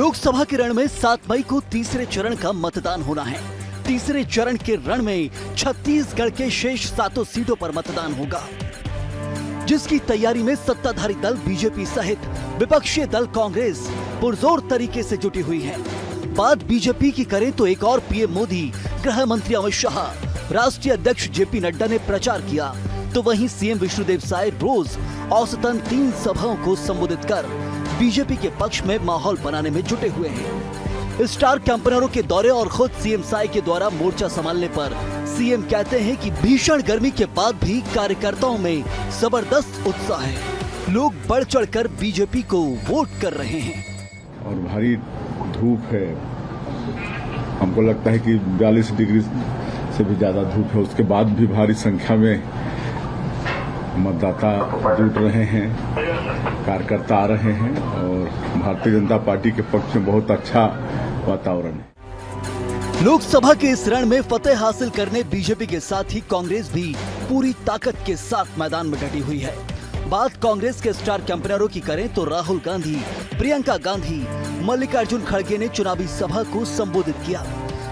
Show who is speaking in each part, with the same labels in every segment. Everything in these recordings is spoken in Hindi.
Speaker 1: लोकसभा के रण में 7 मई को तीसरे चरण का मतदान होना है। तीसरे चरण के रण में छत्तीसगढ़ के शेष 7 सीटों पर मतदान होगा, जिसकी तैयारी में सत्ताधारी दल बीजेपी सहित विपक्षी दल कांग्रेस पुरजोर तरीके से जुटी हुई है। बात बीजेपी की करें तो एक और पीएम मोदी, गृह मंत्री अमित शाह, राष्ट्रीय अध्यक्ष जेपी नड्डा ने प्रचार किया, तो वहीं सीएम विष्णुदेव साय रोज औसतन 3 सभाओं को संबोधित कर बीजेपी के पक्ष में माहौल बनाने में जुटे हुए हैं। स्टार कैंपेनरों के दौरे और खुद सीएम साय के द्वारा मोर्चा संभालने पर सीएम कहते हैं कि भीषण गर्मी के बाद भी कार्यकर्ताओं में जबरदस्त उत्साह है। लोग बढ़ चढ़कर बीजेपी को वोट कर रहे हैं।
Speaker 2: और भारी धूप है, हमको लगता है कि 42 डिग्री से भी ज्यादा धूप है, उसके बाद भी भारी संख्या में मतदाता जुट रहे हैं, कार्यकर्ता आ रहे हैं और भारतीय जनता पार्टी के पक्ष में बहुत अच्छा वातावरण है।
Speaker 1: लोकसभा के इस रण में फतेह हासिल करने बीजेपी के साथ ही कांग्रेस भी पूरी ताकत के साथ मैदान में डटी हुई है। बात कांग्रेस के स्टार कैंपेनरों की करें तो राहुल गांधी, प्रियंका गांधी, मल्लिकार्जुन खड़गे ने चुनावी सभा को संबोधित किया,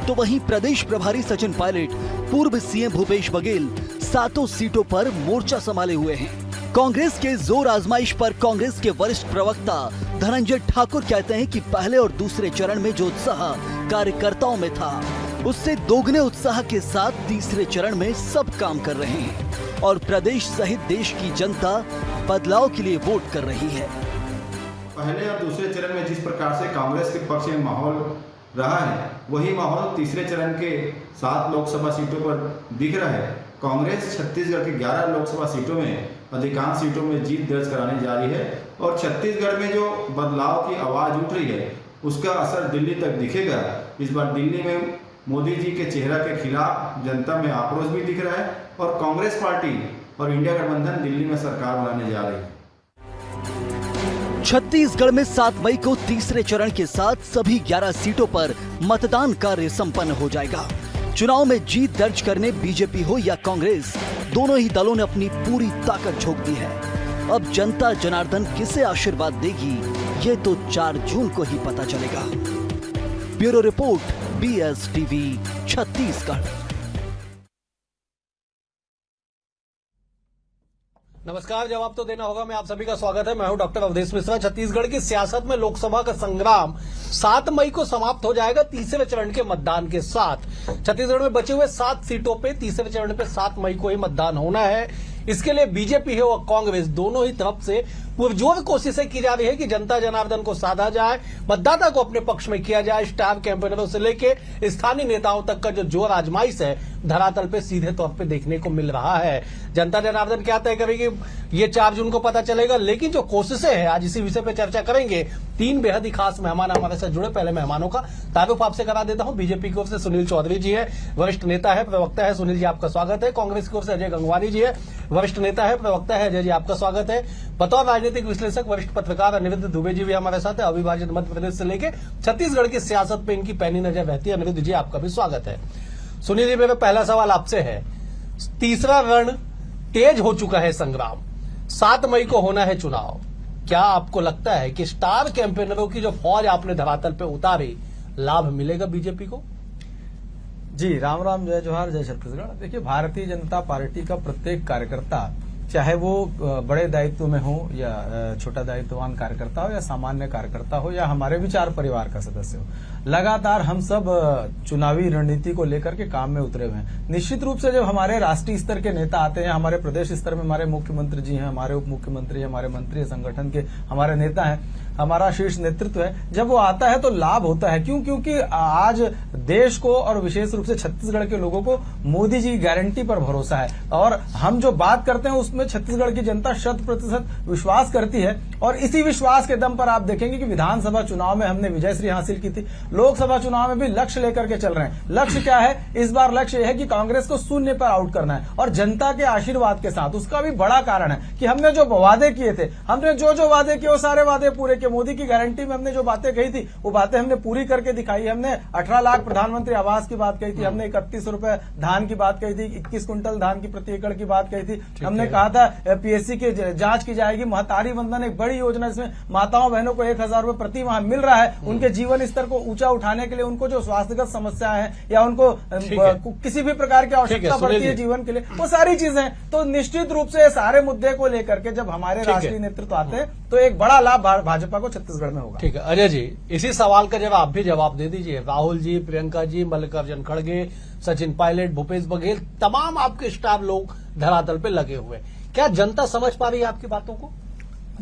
Speaker 1: तो वहीं प्रदेश प्रभारी सचिन पायलट, पूर्व सीएम भूपेश बघेल 7 सीटों पर मोर्चा संभाले हुए हैं। कांग्रेस के जोर आजमाइश पर कांग्रेस के वरिष्ठ प्रवक्ता धनंजय ठाकुर कहते हैं कि पहले और दूसरे चरण में जो उत्साह कार्यकर्ताओं में था, उससे दोगुने उत्साह के साथ तीसरे चरण में सब काम कर रहे हैं और प्रदेश सहित देश की जनता बदलाव के लिए वोट कर रही है।
Speaker 3: पहले और दूसरे चरण में जिस प्रकार से कांग्रेस के पक्ष में माहौल रहा है, वही माहौल तीसरे चरण के 7 लोकसभा सीटों पर दिख रहा है। कांग्रेस छत्तीसगढ़ के 11 लोकसभा सीटों में अधिकांश सीटों में जीत दर्ज कराने जा रही है और छत्तीसगढ़ में जो बदलाव की आवाज उठ रही है, उसका असर दिल्ली तक दिखेगा। इस बार दिल्ली में मोदी जी के चेहरा के खिलाफ जनता में आक्रोश भी दिख रहा है और कांग्रेस पार्टी और इंडिया गठबंधन दिल्ली में सरकार बनाने जा रही है।
Speaker 1: छत्तीसगढ़ में 7 मई को तीसरे चरण के साथ सभी 11 सीटों पर मतदान कार्य संपन्न हो जाएगा। चुनाव में जीत दर्ज करने बीजेपी हो या कांग्रेस, दोनों ही दलों ने अपनी पूरी ताकत झोंक दी है। अब जनता जनार्दन किसे आशीर्वाद देगी, ये तो 4 जून को ही पता चलेगा। Bureau report, BSTV Chhattisgarh.
Speaker 4: नमस्कार, जवाब तो देना होगा। मैं आप सभी का स्वागत है। मैं हूं डॉक्टर अवधेश मिश्रा। छत्तीसगढ़ की सियासत में लोकसभा का संग्राम 7 मई को समाप्त हो जाएगा तीसरे चरण के मतदान के साथ। छत्तीसगढ़ में बचे हुए 7 सीटों पे तीसरे चरण पे 7 मई को ही मतदान होना है। इसके लिए बीजेपी है और कांग्रेस, दोनों ही तरफ से पुरजोर कोशिशें की जा रही है कि जनता जनार्दन को साधा जाए, मतदाता को अपने पक्ष में किया जाए। स्टार कैंपेनरों से लेके स्थानीय नेताओं तक का जो जोर आजमाइश है, धरातल पे सीधे तौर पे देखने को मिल रहा है। जनता जनार्दन क्या तय करेगी, ये 4 जून को पता चलेगा। लेकिन जो कोशिशें हैं, आज इसी विषय पे चर्चा करेंगे। 3 बेहद ही खास मेहमान हमारे साथ जुड़े। पहले मेहमानों का तारुफ आपसे करा देता हूं। बीजेपी की ओर से सुनील चौधरी जी है, वरिष्ठ नेता है, प्रवक्ता है। सुनील जी, आपका स्वागत है। कांग्रेस की ओर से अजय गंगवानी जी है, वरिष्ठ नेता है, प्रवक्ता है। अजय जी, आपका स्वागत है। बतौर राजनीतिक विश्लेषक वरिष्ठ पत्रकार अनिरुद्ध दुबे जी भी हमारे साथ है। अविभाजित मध्य प्रदेश से लेकर छत्तीसगढ़ की सियासत पे इनकी पैनी नजर रहती है। अनिरुद्ध जी, आपका भी स्वागत है। सुनील जी, मेरा पहला सवाल आपसे है। तीसरा रण तेज हो चुका है संग्राम, 7 मई को होना है चुनाव। क्या आपको लगता है कि स्टार कैंपेनरों की जो फौज आपने धरातल पे उतारी, लाभ मिलेगा बीजेपी को?
Speaker 5: जी, राम राम, जय जोहार, जय छत्तीसगढ़। देखिए, भारतीय जनता पार्टी का प्रत्येक कार्यकर्ता, चाहे वो बड़े दायित्व में हो या छोटा दायित्ववान कार्यकर्ता हो या सामान्य कार्यकर्ता हो या हमारे विचार परिवार का सदस्य हो, लगातार हम सब चुनावी रणनीति को लेकर के काम में उतरे हुए हैं। निश्चित रूप से जब हमारे राष्ट्रीय स्तर के नेता आते हैं, हमारे प्रदेश स्तर में हमारे मुख्यमंत्री जी हैं, हमारे उप मुख्यमंत्री, हमारे मंत्री संगठन के हमारे नेता हैं, हमारा शीर्ष नेतृत्व है, जब वो आता है तो लाभ होता है। क्यों? क्योंकि आज देश को और विशेष रूप से छत्तीसगढ़ के लोगों को मोदी जी की गारंटी पर भरोसा है और हम जो बात करते हैं उसमें छत्तीसगढ़ की जनता 100% विश्वास करती है। और इसी विश्वास के दम पर आप देखेंगे कि विधानसभा चुनाव में हमने विजयश्री हासिल की थी, लोकसभा चुनाव में भी लक्ष्य लेकर के चल रहे हैं। लक्ष्य क्या है? इस बार लक्ष्य यह है कि कांग्रेस को शून्य पर आउट करना है और जनता के आशीर्वाद के साथ। उसका भी बड़ा कारण है कि हमने जो वादे किए थे, हमने जो वादे किए वो सारे वादे पूरे किए। मोदी की गारंटी में हमने जो बातें कही थी वो बातें हमने पूरी करके दिखाई। हमने 18 लाख प्रधानमंत्री आवास की बात कही थी, हमने 31 रुपए धान की बात कही थी, 21 कुंटल धान की प्रति एकड़ की बात कही थी। हमने कहा था पीएससी की जांच की जाएगी। महतारी वंदन एक बड़ी बड़ी योजना जिसमें माताओं बहनों को 1,000 रुपए प्रति माह मिल रहा है, उनके जीवन स्तर को ऊंचा उठाने के लिए, उनको जो स्वास्थ्यगत समस्या है या उनको किसी भी प्रकार की आवश्यकता पड़ती है जीवन के लिए, वो सारी चीजें। तो निश्चित रूप से सारे मुद्दे को लेकर के जब हमारे राष्ट्रीय नेतृत्व आते हैं तो एक बड़ा लाभ भाजपा को छत्तीसगढ़ में होगा।
Speaker 4: ठीक है अजय जी, इसी सवाल का जब आप भी जवाब दे दीजिए। राहुल जी, प्रियंका जी, मल्लिकार्जुन खड़गे, सचिन पायलट, भूपेश बघेल, तमाम आपके स्टार लोग धरातल पे लगे हुए, क्या जनता समझ पा रही है आपकी बातों को?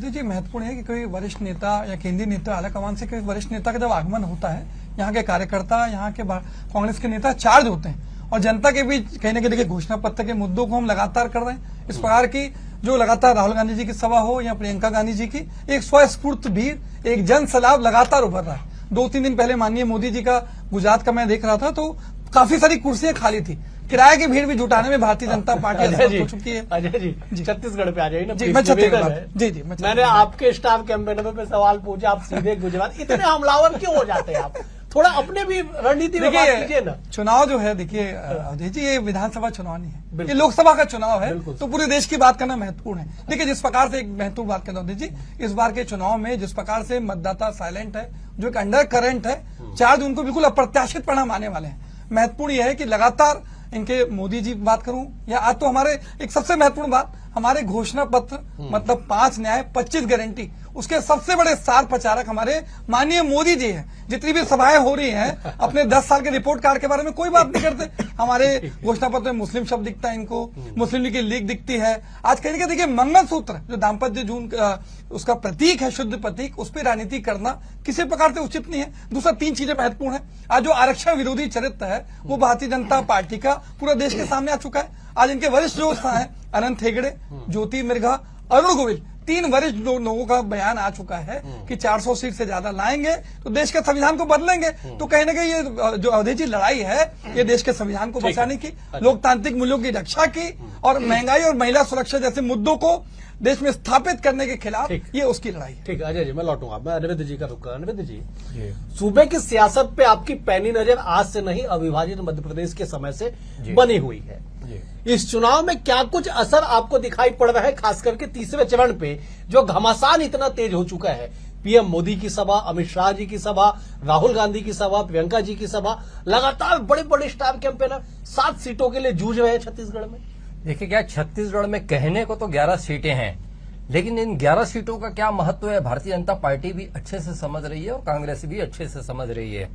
Speaker 6: जी महत्वपूर्ण है कि कोई वरिष्ठ नेता या केंद्रीय नेता आलाकमान से कोई वरिष्ठ नेता का जब आगमन होता है, यहाँ के कार्यकर्ता, यहाँ के कांग्रेस के नेता चार्ज होते हैं और जनता के बीच कहीं ना कहीं देखिए घोषणा पत्र के मुद्दों को हम लगातार कर रहे हैं। इस प्रकार की जो लगातार राहुल गांधी जी की सभा हो या प्रियंका गांधी जी की, एक स्वस्फूर्त भीड़, एक जन सैलाब लगातार उभर रहा है। 2-3 दिन पहले माननीय मोदी जी का गुजरात का मैं देख रहा था तो काफी सारी कुर्सियां खाली थी। किराए की भीड़ भी जुटाने में भारतीय जनता पार्टी असमर्थ हो चुकी है।
Speaker 4: अजय जी छत्तीसगढ़ पे आ जाइए ना।
Speaker 6: जी मैं छत्तीसगढ़ जी
Speaker 4: मैंने आपके स्टाफ कैंपेनर पे सवाल पूछा, आप सीधे गुजरात, इतने हमलावर क्यों हो जाते हैं आप? थोड़ा अपने भी रणनीति में बात कीजिए ना।
Speaker 6: चुनाव जो है देखिए अजय जी, ये विधानसभा चुनाव नहीं है, ये लोकसभा का चुनाव है, तो पूरे देश की बात करना महत्वपूर्ण है। देखिए जिस प्रकार से एक महत्वपूर्ण बात करता हूँ अजय जी, इस बार के चुनाव में जिस प्रकार से मतदाता साइलेंट है, जो एक अंडर करंट है, 4 जून को बिल्कुल अप्रत्याशित परिणाम आने वाले हैं। महत्वपूर्ण यह है कि लगातार इनके मोदी जी बात करूं या आज तो हमारे एक सबसे महत्वपूर्ण बात, हमारे घोषणा पत्र मतलब 5 न्याय 25 गारंटी, उसके सबसे बड़े स्टार प्रचारक हमारे माननीय मोदी जी हैं। जितनी भी सभाएं हो रही हैं, अपने 10 साल के रिपोर्ट कार्ड के बारे में कोई बात नहीं करते। हमारे घोषणा पत्र में मुस्लिम शब्द दिखता है इनको, मुस्लिम लीग की लीग दिखती है। आज कहीं ना देखिए मंगलसूत्र जो दाम्पत्य जून उसका प्रतीक है, शुद्ध प्रतीक, उस पर राजनीति करना किसी प्रकार से उचित नहीं है। दूसरा 3 चीजें महत्वपूर्ण है। आज जो आरक्षण विरोधी चरित्र है वो भारतीय जनता पार्टी का पूरा देश के सामने आ चुका है। आज इनके वरिष्ठ जो हैं अनंत हेगड़े, ज्योति मिर्घा, अरुण गोविल, 3 वरिष्ठ लोगों का बयान आ चुका है कि 400 सीट से ज्यादा लाएंगे तो देश के संविधान को बदलेंगे। तो कहीं ना कहीं ये जो अवधि जी लड़ाई है, ये देश के संविधान को बचाने की, लोकतांत्रिक मूल्यों की रक्षा की और महंगाई और महिला सुरक्षा जैसे मुद्दों को देश में स्थापित करने के खिलाफ ये उसकी लड़ाई है।
Speaker 4: ठीक है अजय जी, मैं लौटूंगा, मैं अनिरुद्ध जी का रुक कर। अनिरुद्ध जी, सूबे की सियासत पे आपकी पैनी नजर आज से नहीं, अविभाजित मध्य प्रदेश के समय से बनी हुई है। इस चुनाव में क्या कुछ असर आपको दिखाई पड़ रहा है, खास करके तीसरे चरण पे जो घमासान इतना तेज हो चुका है? पीएम मोदी की सभा, अमित शाह जी की सभा, राहुल गांधी की सभा, प्रियंका जी की सभा, लगातार बड़े बड़े स्टार कैंपेनर 7 सीटों के लिए जूझ रहे हैं छत्तीसगढ़ में।
Speaker 7: देखिए क्या छत्तीसगढ़ में कहने को तो 11 सीटें हैं, लेकिन इन 11 सीटों का क्या महत्व है भारतीय जनता पार्टी भी अच्छे से समझ रही है और कांग्रेस भी अच्छे से समझ रही है।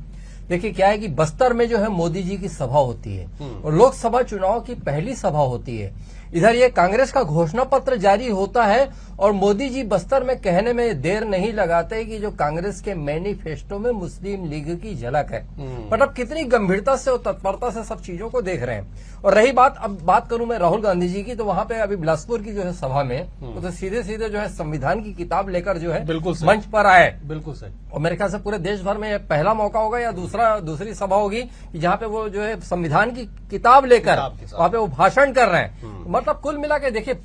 Speaker 7: देखिए क्या है कि बस्तर में जो है मोदी जी की सभा होती है और लोकसभा चुनाव की पहली सभा होती है। इधर ये कांग्रेस का घोषणा पत्र जारी होता है और मोदी जी बस्तर में कहने में देर नहीं लगाते कि जो कांग्रेस के मैनिफेस्टो में मुस्लिम लीग की झलक है। मतलब कितनी गंभीरता से और तत्परता से सब चीजों को देख रहे हैं। और रही बात, अब बात करूं मैं राहुल गांधी जी की, तो वहां पे अभी बिलासपुर की जो है सभा में तो सीधे सीधे जो है संविधान की किताब लेकर जो है मंच पर आए।
Speaker 4: बिल्कुल सही।
Speaker 7: और मेरे ख्याल से पूरे देश भर में पहला मौका होगा या दूसरी सभा होगी जहां पे वो जो है संविधान की किताब लेकर वहां पे वो भाषण कर रहे हैं। मतलब कुल मिला के देखिए,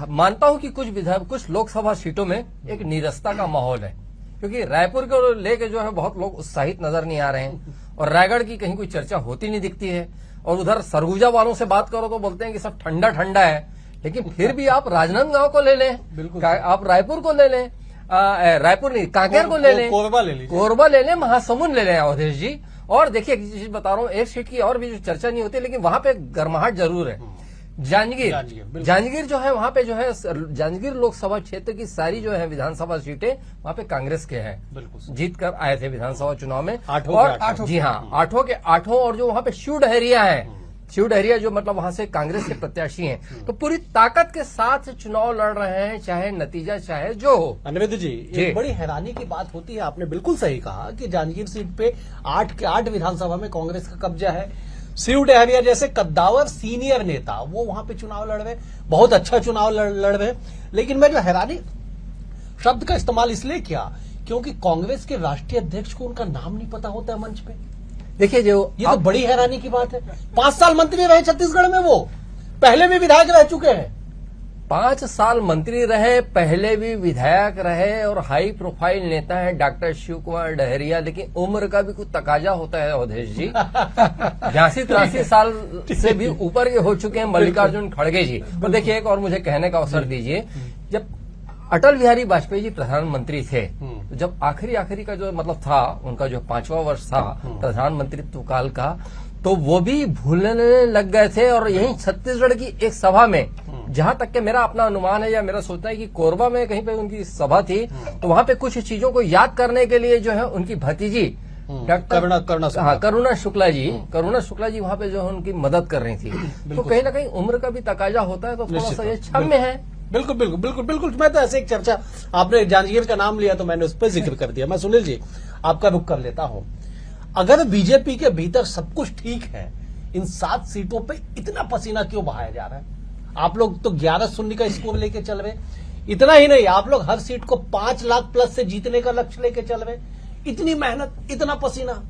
Speaker 7: मानता हूं कि कुछ लोकसभा सीटों में एक नीरसता का माहौल है, क्योंकि रायपुर को लेके जो है बहुत लोग उत्साहित नजर नहीं आ रहे हैं और रायगढ़ की कहीं कोई चर्चा होती नहीं दिखती है। और उधर सरगुजा वालों से बात करो तो बोलते हैं कि सब ठंडा ठंडा है, लेकिन फिर भी आप राजनांदगांव को ले लें, बिल्कुल आप रायपुर को ले लें, रायपुर नहीं कांकेर को ले लें, कोरबा ले लें, महासमुंद ले लें अवधेश जी। और देखिए एक चीज बता रहा हूँ, एक सीट की और भी जो चर्चा नहीं होती, लेकिन वहां पे गर्माहट जरूर है। जांजगीर जो है वहां पे जो है जांजगीर लोकसभा क्षेत्र की सारी जो है विधानसभा सीटें वहां पे कांग्रेस के हैं, बिल्कुल जीत कर आए थे विधानसभा चुनाव में। जी हाँ, 8 के 8। और जो वहां पे शिव डहरिया है, शिव डहरिया जो मतलब वहां से कांग्रेस के प्रत्याशी हैं, तो पूरी ताकत के साथ चुनाव लड़ रहे हैं, चाहे नतीजा चाहे जो हो।
Speaker 4: अनिरुद्ध जी, एक बड़ी हैरानी की बात होती है, आपने बिल्कुल सही कहा कि जांजगीर सीट पे 8 के 8 विधानसभा में कांग्रेस का कब्जा है। शिव डहरिया जैसे कद्दावर सीनियर नेता वो वहां पे चुनाव लड़ रहे, बहुत अच्छा चुनाव लड़ रहे। लेकिन मैं जो हैरानी शब्द का इस्तेमाल इसलिए किया क्योंकि कांग्रेस के राष्ट्रीय अध्यक्ष को उनका नाम नहीं पता होता है मंच पे।
Speaker 7: देखिए
Speaker 4: ये तो बड़ी हैरानी की बात है। 5 साल मंत्री रहे छत्तीसगढ़ में, वो पहले भी विधायक रह चुके हैं।
Speaker 7: 5 साल मंत्री रहे, पहले भी विधायक रहे और हाई प्रोफाइल नेता है डॉक्टर शिव कुमार डहरिया। लेकिन उम्र का भी कुछ तकाजा होता है अवधेश जी। 82-83 साल से भी ऊपर के हो चुके हैं मल्लिकार्जुन खड़गे जी। तो देखिए एक और मुझे कहने का अवसर दीजिए, जब अटल बिहारी वाजपेयी जी प्रधानमंत्री थे, तो जब आखिरी का जो मतलब था उनका जो 5वां वर्ष था प्रधानमंत्रित्व काल का, तो वो भी भूलने लग गए थे। और यहीं छत्तीसगढ़ की एक सभा में, जहां तक के मेरा अपना अनुमान है या मेरा सोचना है कि कोरबा में कहीं पे उनकी सभा थी, तो वहां पे कुछ चीजों को याद करने के लिए जो है उनकी भतीजी करुणा शुक्ला जी वहां पे जो है उनकी मदद कर रही थी। तो कहीं ना कहीं उम्र का भी तकाजा होता है, तो थोड़ा सा ये क्षम्य है।
Speaker 4: बिल्कुल बिल्कुल बिल्कुल बिल्कुल। मैं तो ऐसे एक चर्चा, आपने जांजगीर का नाम लिया तो मैंने उस पर जिक्र कर दिया। मैं सुनील जी आपका रुख कर लेता हूं। अगर बीजेपी के भीतर सब कुछ ठीक है, इन 7 सीटों पे इतना पसीना क्यों बहाया जा रहा है? आप लोग तो 11-0 का स्कोर लेके चल रहे, इतना ही नहीं, आप लोग हर सीट को 5 लाख प्लस से जीतने का लक्ष्य लेके चल रहे। इतनी मेहनत, इतना पसीना।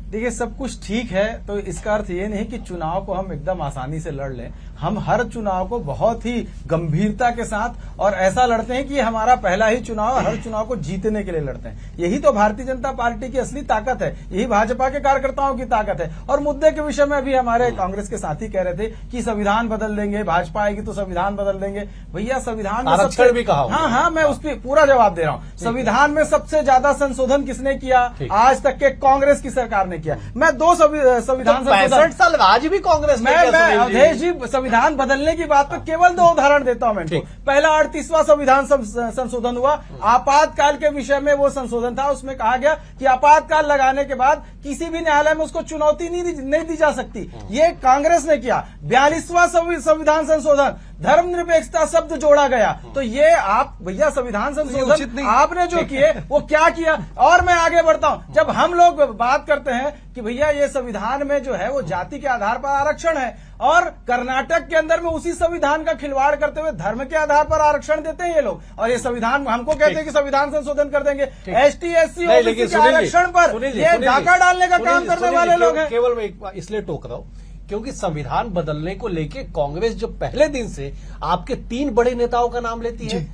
Speaker 5: देखिए, सब कुछ ठीक है तो इसका अर्थ ये नहीं कि चुनाव को हम एकदम आसानी से लड़ लें। हम हर चुनाव को बहुत ही गंभीरता के साथ और ऐसा लड़ते हैं कि हमारा पहला ही चुनाव, हर चुनाव को जीतने के लिए लड़ते हैं। यही तो भारतीय जनता पार्टी की असली ताकत है, यही भाजपा के कार्यकर्ताओं की ताकत है। और मुद्दे के विषय में अभी हमारे कांग्रेस के साथी कह रहे थे कि संविधान बदल देंगे, भाजपा आएगी तो संविधान बदल देंगे। भैया, संविधान में सबसे
Speaker 4: भी कहा,
Speaker 5: हाँ, मैं उस पर पूरा जवाब दे रहा हूँ। संविधान में सबसे ज्यादा संशोधन किसने किया? आज तक के कांग्रेस की सरकार ने किया। मैं 2 संविधान
Speaker 4: 65 साल आज भी कांग्रेस
Speaker 5: मैं अवधेश जी संविधान बदलने की बात पर केवल 2 उदाहरण देता हूं मैं। पहला 38वां संविधान संशोधन हुआ, आपातकाल के विषय में वो संशोधन था। उसमें कहा गया कि आपातकाल लगाने के बाद किसी भी न्यायालय में उसको चुनौती नहीं दी जा सकती। ये कांग्रेस ने किया। 42वां संविधान संशोधन, धर्मनिरपेक्षता शब्द जोड़ा गया। तो ये आप भैया संविधान संशोधन आपने जो किए वो क्या किया? और मैं आगे बढ़ता हूं। जब हम लोग बात करते हैं कि भैया ये संविधान में जो है वो जाति के आधार पर आरक्षण है, और कर्नाटक के अंदर में उसी संविधान का खिलवाड़ करते हुए धर्म के आधार पर आरक्षण देते हैं ये लोग। और ये संविधान हमको कहते हैं कि संविधान संशोधन कर देंगे। ST SC OBC के आरक्षण पर ये डाका डालने का काम करने वाले लोग हैं।
Speaker 4: केवल मैं इसलिए टोक रहा हूं क्योंकि संविधान बदलने को लेके कांग्रेस जो पहले दिन से आपके 3 बड़े नेताओं का नाम लेती है,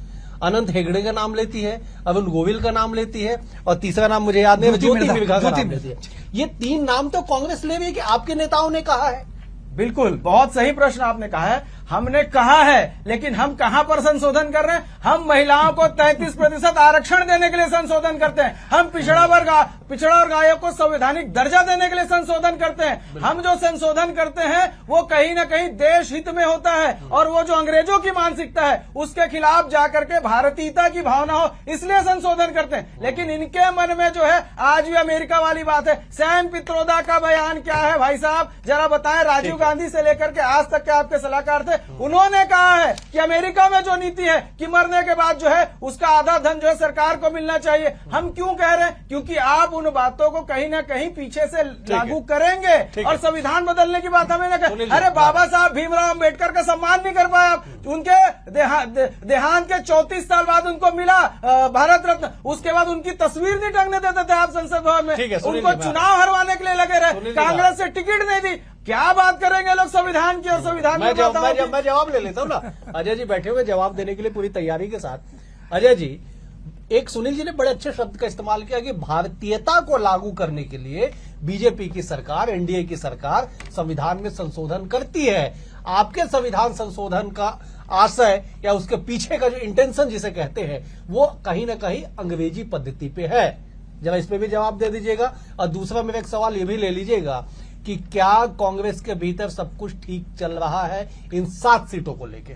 Speaker 4: अनंत हेगड़े का नाम लेती है, अरुण गोविल का नाम लेती है, और तीसरा नाम मुझे याद नहीं, ज्योति मिर्धा का नाम लेती है। ये 3 नाम तो कांग्रेस ले रही है कि आपके नेताओं ने कहा है।
Speaker 5: बिल्कुल, बहुत सही प्रश्न आपने कहा है। हमने कहा है, लेकिन हम कहां पर संशोधन कर रहे हैं? हम महिलाओं को 33% आरक्षण देने के लिए संशोधन करते हैं। हम पिछड़ा वर्ग आयोग को संवैधानिक दर्जा देने के लिए संशोधन करते हैं। हम जो संशोधन करते हैं वो कहीं ना कहीं देश हित में होता है, और वो जो अंग्रेजों की मानसिकता है उसके खिलाफ जाकर के भारतीयता की भावना हो, इसलिए संशोधन करते हैं। लेकिन इनके मन में जो है आज भी अमेरिका वाली बात है। सैम पित्रोदा का बयान क्या है भाई साहब, जरा बताएं। राजीव गांधी से लेकर के आज तक के आपके सलाहकार थे, उन्होंने कहा है कि अमेरिका में जो नीति है कि मरने के बाद जो है उसका आधा धन जो है सरकार को मिलना चाहिए। हम क्यों कह रहे हैं? क्योंकि आप उन बातों को कहीं ना कहीं पीछे से लागू करेंगे। और संविधान बदलने की बात हमें ना करें। अरे बाबा साहब भीमराव अंबेडकर का सम्मान नहीं कर पाए आप। उनके देहांत के 34 साल बाद उनको मिला भारत रत्न, उसके बाद उनकी तस्वीर नहीं टंगने देते थे आप संसद भवन में। उनको चुनाव हरवाने के लिए लगे रहे, कांग्रेस से टिकट नहीं दी। क्या बात करेंगे लोग संविधान की? और संविधान
Speaker 4: मैं जवाब ले लेता हूं ना। अजय जी बैठे हुए जवाब देने के लिए पूरी तैयारी के साथ। अजय जी, एक सुनील जी ने बड़े अच्छे शब्द का इस्तेमाल किया कि भारतीयता को लागू करने के लिए बीजेपी की सरकार, एनडीए की सरकार संविधान में संशोधन करती है। आपके संविधान संशोधन का आशय या उसके पीछे का जो इंटेंशन जिसे कहते हैं वो कहीं ना कहीं अंग्रेजी पद्धति पे है। जरा इस पे भी जवाब दे दीजिएगा। और दूसरा मेरा एक सवाल ये भी ले लीजिएगा कि क्या कांग्रेस के भीतर सब कुछ ठीक चल रहा है इन 7 सीटों को लेके?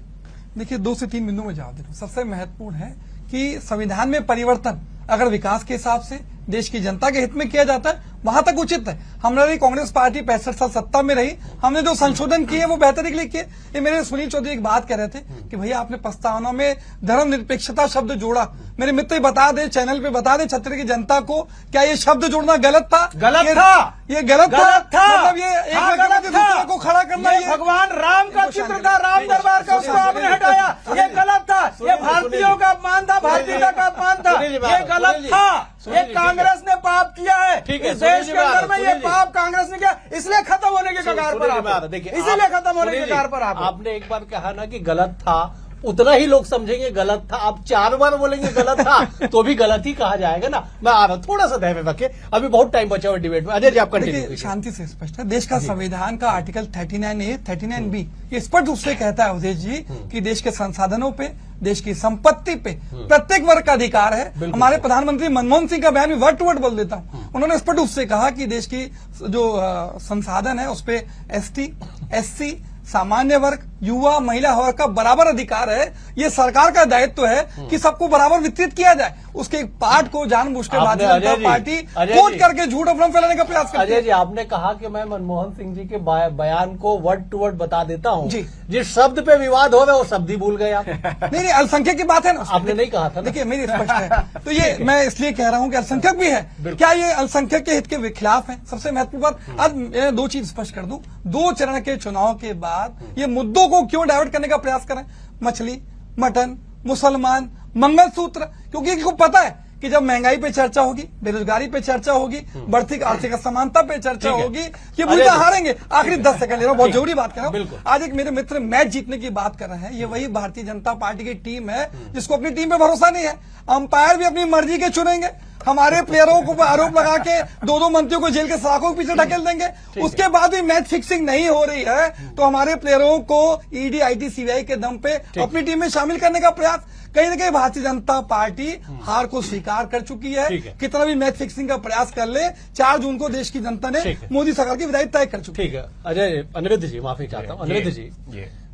Speaker 6: देखिए, 2 से 3 बिंदु में जवाब दे रहा हूं। सबसे महत्वपूर्ण है कि संविधान में परिवर्तन अगर विकास के हिसाब से देश की जनता के हित में किया जाता है वहां तक उचित है। हमारी कांग्रेस पार्टी 65 साल सत्ता में रही, हमने जो संशोधन किए वो बेहतरी के लिए किए। ये मेरे सुनील चौधरी एक बात कह रहे थे कि भैया आपने प्रस्तावना में धर्मनिरपेक्षता शब्द जोड़ा। मेरे मित्र बता दें, चैनल पे बता दें छत्तीसगढ़ की जनता को, क्या ये शब्द जोड़ना गलत था?
Speaker 5: गलत था।
Speaker 6: ये गलत था। मतलब ये एक दूसरे को खड़ा करना,
Speaker 5: ये भगवान राम का चित्र था, राम दरबार का, उसको आपने हटाया। ये गलत था। ये भारतीयों का अपमान था, भारतीयता का अपमान था। ये गलत था। ये कांग्रेस ने पाप किया है। इस देश के अंदर में ये पाप कांग्रेस ने किया, इसलिए खत्म होने के कगार पर आप। इसीलिए खत्म होने के कगार पर आप।
Speaker 4: आपने एक बार कहा ना कि गलत था, उतना ही लोग समझेंगे गलत था। आप 4 बार बोलेंगे गलत था तो भी गलत ही कहा जाएगा ना। मैं आ रहा हूं, थोड़ा सा धैर्य रखे, अभी बहुत टाइम बचा हुआ डिबेट में। अजय जी आप कंटिन्यू
Speaker 6: देखिए,
Speaker 4: कीजिए।
Speaker 6: शांति से स्पष्ट है, देश का संविधान का आर्टिकल 39A 39B ये स्पष्ट रूप से कहता है अवधेश जी कि देश के संसाधनों पे, देश की संपत्ति पे प्रत्येक वर्ग का अधिकार है। हमारे प्रधानमंत्री मनमोहन सिंह का बयान भी वर्ड टू वर्ड बोल देता हूं, उन्होंने स्पष्ट रूप से कहा कि देश की जो संसाधन है उस पे ST, SC, सामान्य वर्ग, युवा, महिला वर्ग का बराबर अधिकार है। ये सरकार का दायित्व है कि सबको बराबर वितरित किया जाए। उसके एक पार्ट को जानबूझ के भारतीय जनता पार्टी कोट करके झूठ अफवाह फैलाने का प्रयास करती है।
Speaker 4: अजय जी आपने कहा कि मैं मनमोहन सिंह जी के बयान को वर्ड टू वर्ड बता देता हूं।
Speaker 6: जी।
Speaker 4: जिस शब्द पे विवाद हो रहा है वो शब्द ही भूल गए आप।
Speaker 6: नहीं, अल्पसंख्यक की बात है ना,
Speaker 4: आपने नहीं कहा था ना।
Speaker 6: देखिए मेरी स्पष्ट है, तो ये मैं इसलिए कह रहा हूं कि अल्पसंख्यक भी है। क्या ये अल्पसंख्यक के हित के खिलाफ है? सबसे महत्वपूर्ण बात, आज मैं 2 चीज स्पष्ट कर दूं। 2 चरण के चुनाव के बाद ये मुद्दों को क्यों डाइवर्ट करने का प्रयास करें? मछली, मटन, मुसलमान, मंगलसूत्र, क्योंकि इनको पता है कि जब महंगाई पे चर्चा होगी, बेरोजगारी पे चर्चा होगी, बढ़ती आर्थिक असमानता पे चर्चा होगी, ये मुद्दा हारेंगे। आखिरी 10 सेकंड ले रहा हूं, बहुत जरूरी बात कर रहा हूं। आज एक मेरे मित्र मैच जीतने की बात कर रहे हैं, ये वही भारतीय जनता पार्टी की टीम है जिसको अपनी टीम पे भरोसा नहीं है। अंपायर भी अपनी मर्जी के चुनेंगे, हमारे प्लेयरों को आरोप लगा के 2-2 मंत्रियों को जेल के सलाखों के पीछे ढकेल देंगे। उसके बाद भी मैच फिक्सिंग नहीं हो रही है तो हमारे प्लेयरों को ED, IT, CBI के दम पे अपनी टीम में शामिल करने का प्रयास, कहीं ना कहीं भारतीय जनता पार्टी हार को स्वीकार कर चुकी है। कितना भी मैच फिक्सिंग का प्रयास कर ले, 4 जून को देश की जनता ने मोदी सरकार की विदाई तय कर चुकी है।
Speaker 4: ठीक है अजय, अनिरुद्ध जी माफी चाहता हूं। अनिरुद्ध जी,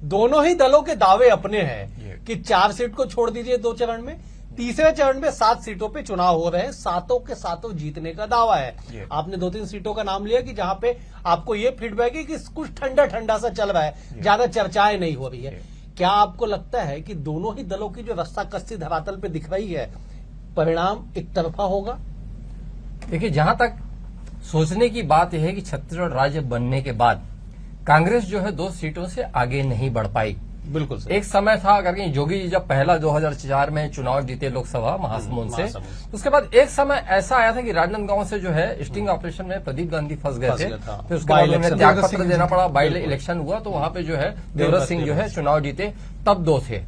Speaker 4: दोनों ही दलों के दावे अपने हैं कि 4 सीट को छोड़ दीजिए 2 चरण में, तीसरे चरण में 7 सीटों पे चुनाव हो रहे हैं, 7 के 7 जीतने का दावा है। आपने 2-3 सीटों का नाम लिया कि जहां पे आपको ये फीडबैक है कि कुछ ठंडा ठंडा सा चल रहा है, ज्यादा चर्चाएं नहीं हो रही है। क्या आपको लगता है कि दोनों ही दलों की जो रस्साकस्सी धरातल पे दिख रही है, परिणाम एक तरफा होगा?
Speaker 7: देखिए, जहां तक सोचने की बात यह है कि छत्तीसगढ़ राज्य बनने के बाद कांग्रेस जो है 2 सीटों से आगे नहीं बढ़ पाई।
Speaker 4: बिल्कुल सही।
Speaker 7: एक समय था अगर कि जोगी जी जब पहला 2004 में चुनाव जीते लोकसभा महासमुंद से, उसके बाद एक समय ऐसा आया था कि राजनांदगांव से जो है स्टिंग ऑपरेशन में प्रदीप गांधी फंस गए थे, फिर उसके बाद उन्हें त्याग पत्र देना पड़ा, बाई इलेक्शन हुआ तो वहां पे जो है देवव्रत सिंह जो है चुनाव जीते, तब 2 थे।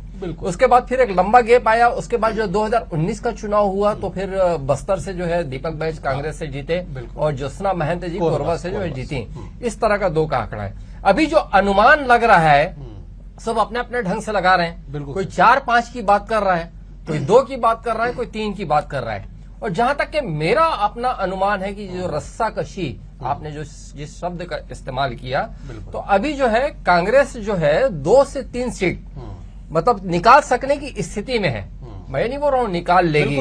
Speaker 7: उसके बाद फिर एक लंबा गैप आया, उसके बाद जो 2019 का चुनाव हुआ तो फिर बस्तर से जो है दीपक बैज कांग्रेस से जीते और ज्योत्सना महंत जी कोरबा से जो है जीती। इस तरह का 2 का आंकड़ा है। अभी जो अनुमान लग रहा है सब अपने अपने ढंग से लगा रहे हैं, कोई 4-5 की बात कर रहा है, कोई 2 की बात कर रहा है, कोई 3 की बात कर रहा है। और जहां तक कि मेरा अपना अनुमान है कि जो रस्साकशी आपने जो जिस शब्द का इस्तेमाल किया, तो अभी जो है कांग्रेस जो है 2 से 3 सीट मतलब निकाल सकने की स्थिति में है। मैं नहीं बोल रहा हूँ निकाल लेगी,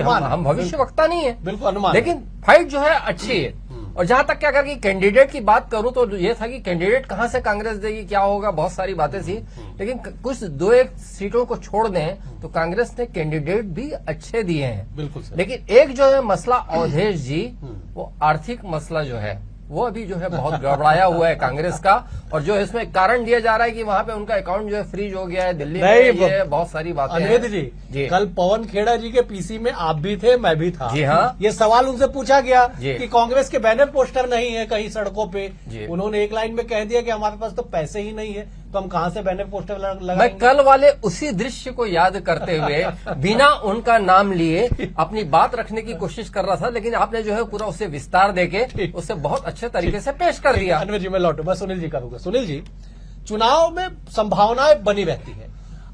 Speaker 7: हम भविष्यवक्ता नहीं है,
Speaker 4: बिल्कुल अनुमान,
Speaker 7: लेकिन फाइट जो है अच्छी है। और जहां तक कि अगर कि कैंडिडेट की बात करूं तो ये था कि कैंडिडेट कहां से कांग्रेस देगी, क्या होगा, बहुत सारी बातें थी, लेकिन कुछ 2-1 सीटों को छोड़ दें तो कांग्रेस ने कैंडिडेट भी अच्छे दिए हैं।
Speaker 4: बिल्कुल।
Speaker 7: लेकिन एक जो है मसला अवधेश जी, वो आर्थिक मसला जो है वो अभी जो है बहुत गड़बड़ाया हुआ है कांग्रेस का, और जो इसमें कारण दिया जा रहा है कि वहां पे उनका अकाउंट जो है फ्रीज हो गया है दिल्ली में, ये बहुत सारी बातें।
Speaker 4: अनिरुद्ध जी, कल पवन खेड़ा जी के पीसी में आप भी थे, मैं भी था।
Speaker 7: जी हाँ,
Speaker 4: ये सवाल उनसे पूछा गया कि कांग्रेस के बैनर पोस्टर नहीं है कहीं सड़कों पे, उन्होंने एक लाइन में कह दिया कि हमारे पास तो पैसे ही नहीं है, तो हम कहां से बैनर पोस्टर लगाएंगे।
Speaker 7: मैं कल वाले उसी दृश्य को याद करते हुए बिना उनका नाम लिए अपनी बात रखने की कोशिश कर रहा था, लेकिन आपने जो है पूरा उसे विस्तार देके उसे बहुत अच्छे तरीके से पेश कर दिया।
Speaker 4: अनिरुद्ध जी मैं लौटू, मैं सुनील जी करूंगा। सुनील जी, चुनाव में संभावनाएं बनी रहती है,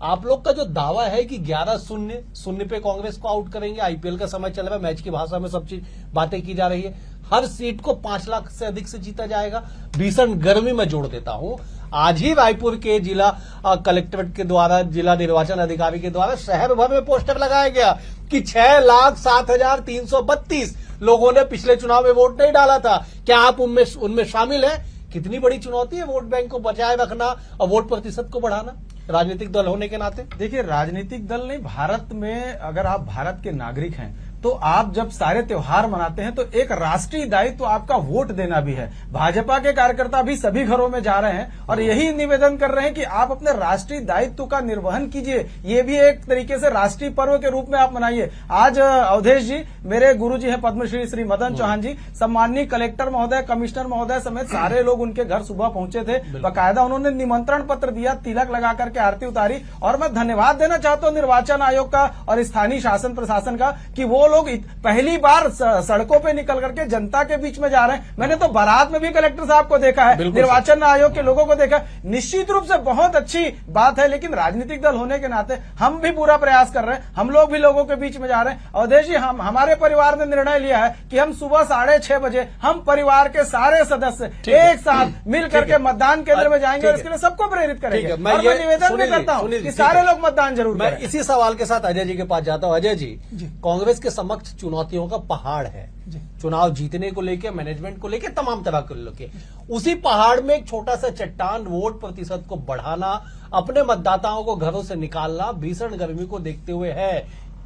Speaker 4: आप लोग का जो दावा है कि 11-0 पे कांग्रेस को आउट करेंगे, IPL का समय चल रहा है, मैच की भाषा में सब चीज बातें की जा रही है, हर सीट को 5 लाख से अधिक से जीता जाएगा, भीषण गर्मी में जोड़ देता हूं। आज ही रायपुर के जिला कलेक्ट्रेट के द्वारा, जिला निर्वाचन अधिकारी के द्वारा शहर भर में पोस्टर लगाया गया कि 6,07,332 लोगों ने पिछले चुनाव में वोट नहीं डाला था। क्या आप उनमें शामिल हैं? कितनी बड़ी चुनौती है वोट बैंक को बचाए रखना और वोट प्रतिशत को बढ़ाना, राजनीतिक दल होने के नाते।
Speaker 5: देखिए, राजनीतिक दल नहीं, भारत में अगर आप भारत के नागरिक हैं, तो आप जब सारे त्योहार मनाते हैं तो एक राष्ट्रीय दायित्व तो आपका वोट देना भी है। भाजपा के कार्यकर्ता भी सभी घरों में जा रहे हैं और यही निवेदन कर रहे हैं कि आप अपने राष्ट्रीय दायित्व का निर्वहन कीजिए। ये भी एक तरीके से राष्ट्रीय पर्व के रूप में आप मनाइए। आज अवधेश जी, मेरे गुरु जी हैं पद्मश्री श्री मदन चौहान जी, सम्माननीय कलेक्टर महोदय, कमिश्नर महोदय समेत सारे लोग उनके घर सुबह पहुंचे थे। बाकायदा उन्होंने निमंत्रण पत्र दिया, तिलक लगा करके आरती उतारी। और मैं धन्यवाद देना चाहता हूं निर्वाचन आयोग का और स्थानीय शासन प्रशासन का कि वो लोग पहली बार सड़कों पे निकल करके जनता के बीच में जा रहे हैं। मैंने तो बारात में भी कलेक्टर साहब को देखा है, निर्वाचन आयोग के लोगों को देखा है। निश्चित रूप से बहुत अच्छी बात है, लेकिन राजनीतिक दल होने के नाते हम भी पूरा प्रयास कर रहे हैं, हम लोग भी लोगों के बीच में जा रहे हैं। अवधेश जी, हमारे परिवार ने निर्णय लिया है कि हम सुबह 6:30 बजे हम परिवार के सारे सदस्य एक साथ मिल करके मतदान केंद्र में जाएंगे और इसके लिए सबको प्रेरित करेंगे। और मैं निवेदन भी करता हूं कि सारे लोग मतदान जरूर
Speaker 4: मैं
Speaker 5: करें।
Speaker 4: इसी सवाल के साथ अजय जी के पास जाता हूं। अजय जी, कांग्रेस के समक्ष चुनौतियों का पहाड़ है, चुनाव जीतने को लेके, मैनेजमेंट को लेके, तमाम तरह को लेके। उसी पहाड़ में एक छोटा सा चट्टान वोट प्रतिशत को बढ़ाना, अपने मतदाताओं को घरों से निकालना भीषण गर्मी को देखते हुए है।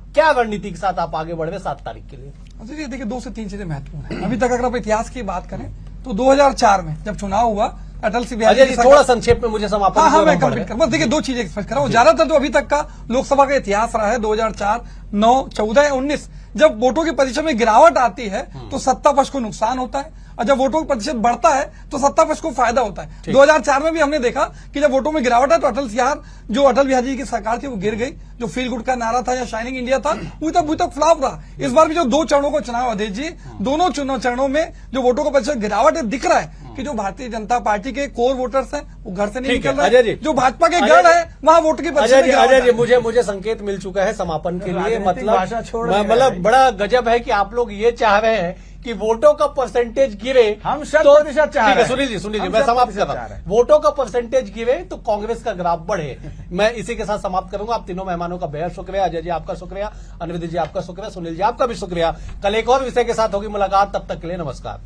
Speaker 4: क्या रणनीति के साथ आप आगे बढ़ रहे 7 तारीख के लिए?
Speaker 6: देखिए 2 से 3 चीजें महत्वपूर्ण है। अभी तक अगर आप इतिहास की बात करें तो 2004 में जब चुनाव हुआ, अटल
Speaker 4: अजय जी थोड़ा संक्षेप में मुझे समापन।
Speaker 6: हाँ, मैं कंप्लीट कर, बस देखिए 2 चीजें एक्सप्रेस कर रहा हूँ। ज्यादातर जो अभी तक का लोकसभा का इतिहास रहा है 2004, 9, 14 या 19, जब वोटों के प्रतिशत में गिरावट आती है तो सत्ता पक्ष को नुकसान होता है, और जब वोटों का प्रतिशत बढ़ता है तो सत्ता पक्ष को फायदा होता है। 2004 में भी हमने देखा कि जब वोटों में गिरावट है तो अटल बिहारी जी की सरकार थी वो गिर गई। जो फील गुड का नारा था या शाइनिंग इंडिया था वो तक फ्लॉप रहा। इस बार भी जो 2 चरणों को चुनाव, अवधेश जी, दोनों चरणों में जो वोटों का प्रतिशत गिरावट है, दिख रहा है कि जो भारतीय जनता पार्टी के कोर वोटर्स हैं वो घर से नहीं निकल रहे हैं। जो भाजपा के गढ़ है वहां वोट की
Speaker 4: अजय जी, मुझे संकेत मिल चुका है समापन के लिए। मतलब बड़ा गजब है कि आप लोग ये चाह रहे हैं कि वोटों का परसेंटेज गिरे, हम 100% चाह रहे हैं। सुनील जी मैं समाप्त कर रहा हूं। वोटों का परसेंटेज गिरे तो कांग्रेस का ग्राफ बढ़े। मैं इसी के साथ समाप्त करूंगा। आप तीनों मेहमानों का बेहद शुक्रिया। अजय जी आपका शुक्रिया, अनिरुद्ध जी आपका शुक्रिया, सुनील जी आपका भी शुक्रिया। कल एक और विषय के साथ होगी मुलाकात, तब तक के लिए नमस्कार।